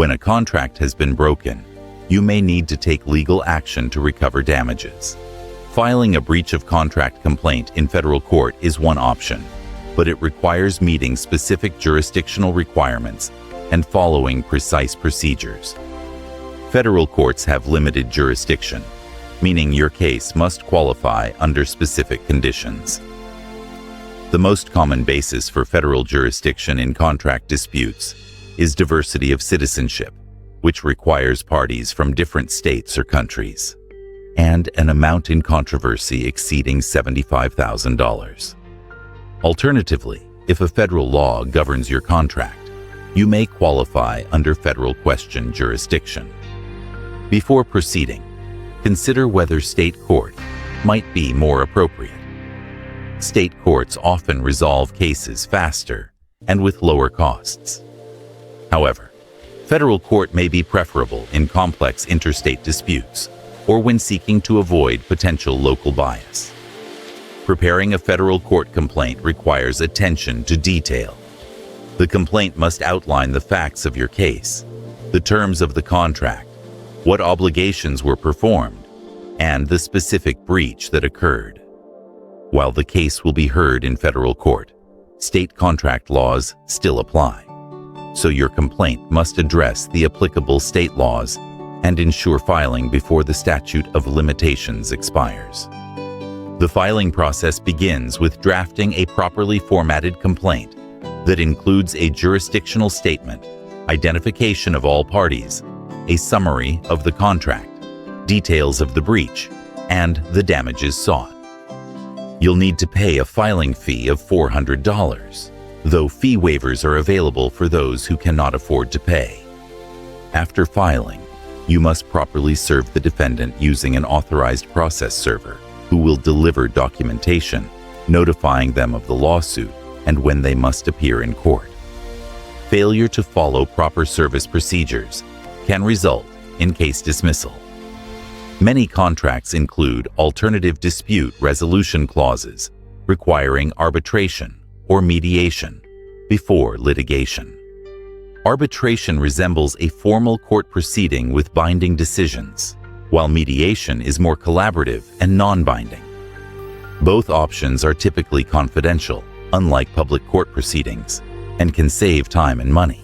When a contract has been broken, you may need to take legal action to recover damages. Filing a breach of contract complaint in federal court is one option, but it requires meeting specific jurisdictional requirements and following precise procedures. Federal courts have limited jurisdiction, meaning your case must qualify under specific conditions. The most common basis for federal jurisdiction in contract disputes is diversity of citizenship, which requires parties from different states or countries, and an amount in controversy exceeding $75,000. Alternatively, if a federal law governs your contract, you may qualify under federal question jurisdiction. Before proceeding, consider whether state court might be more appropriate. State courts often resolve cases faster and with lower costs. However, federal court may be preferable in complex interstate disputes or when seeking to avoid potential local bias. Preparing a federal court complaint requires attention to detail. The complaint must outline the facts of your case, the terms of the contract, what obligations were performed, and the specific breach that occurred. While the case will be heard in federal court, state contract laws still apply, so your complaint must address the applicable state laws and ensure filing before the statute of limitations expires. The filing process begins with drafting a properly formatted complaint that includes a jurisdictional statement, identification of all parties, a summary of the contract, details of the breach, and the damages sought. You'll need to pay a filing fee of $400, though fee waivers are available for those who cannot afford to pay. After filing, you must properly serve the defendant using an authorized process server who will deliver documentation, notifying them of the lawsuit and when they must appear in court. Failure to follow proper service procedures can result in case dismissal. Many contracts include alternative dispute resolution clauses requiring arbitration or mediation before litigation. Arbitration resembles a formal court proceeding with binding decisions, while mediation is more collaborative and non-binding. Both options are typically confidential, unlike public court proceedings, and can save time and money.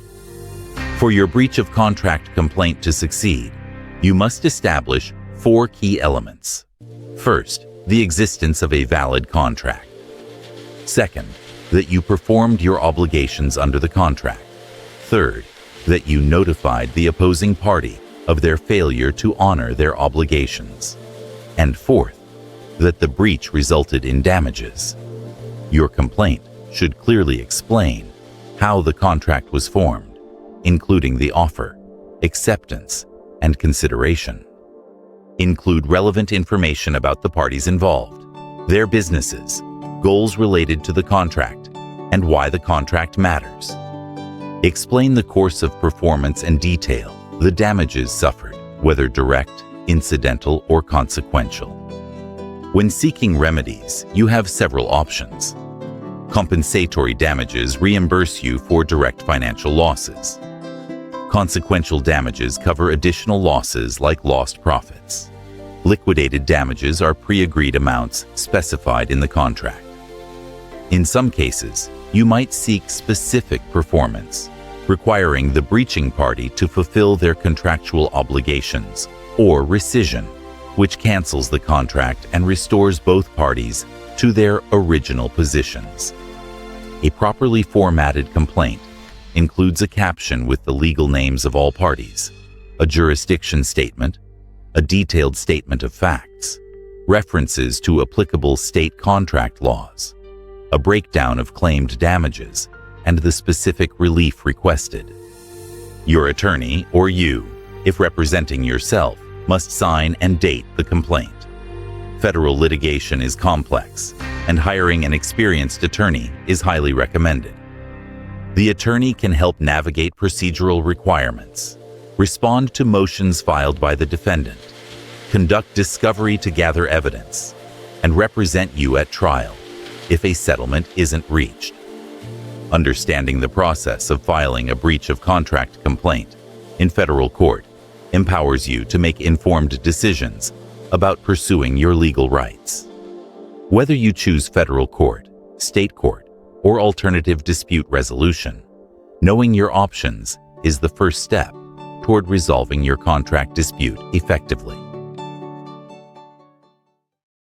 For your breach of contract complaint to succeed, you must establish 4 key elements. First, the existence of a valid contract. Second, that you performed your obligations under the contract. Third, that you notified the opposing party of their failure to honor their obligations. And fourth, that the breach resulted in damages. Your complaint should clearly explain how the contract was formed, including the offer, acceptance, and consideration. Include relevant information about the parties involved, their businesses, goals related to the contract, and why the contract matters. Explain the course of performance and detail the damages suffered, whether direct, incidental, or consequential. When seeking remedies, you have several options. Compensatory damages reimburse you for direct financial losses. Consequential damages cover additional losses like lost profits. Liquidated damages are pre-agreed amounts specified in the contract. In some cases, you might seek specific performance, requiring the breaching party to fulfill their contractual obligations, or rescission, which cancels the contract and restores both parties to their original positions. A properly formatted complaint includes a caption with the legal names of all parties, a jurisdiction statement, a detailed statement of facts, references to applicable state contract laws, a breakdown of claimed damages, and the specific relief requested. Your attorney, or you, if representing yourself, must sign and date the complaint. Federal litigation is complex, and hiring an experienced attorney is highly recommended. The attorney can help navigate procedural requirements, respond to motions filed by the defendant, conduct discovery to gather evidence, and represent you at trial if a settlement isn't reached. Understanding the process of filing a breach of contract complaint in federal court empowers you to make informed decisions about pursuing your legal rights. Whether you choose federal court, state court, or alternative dispute resolution, knowing your options is the first step toward resolving your contract dispute effectively.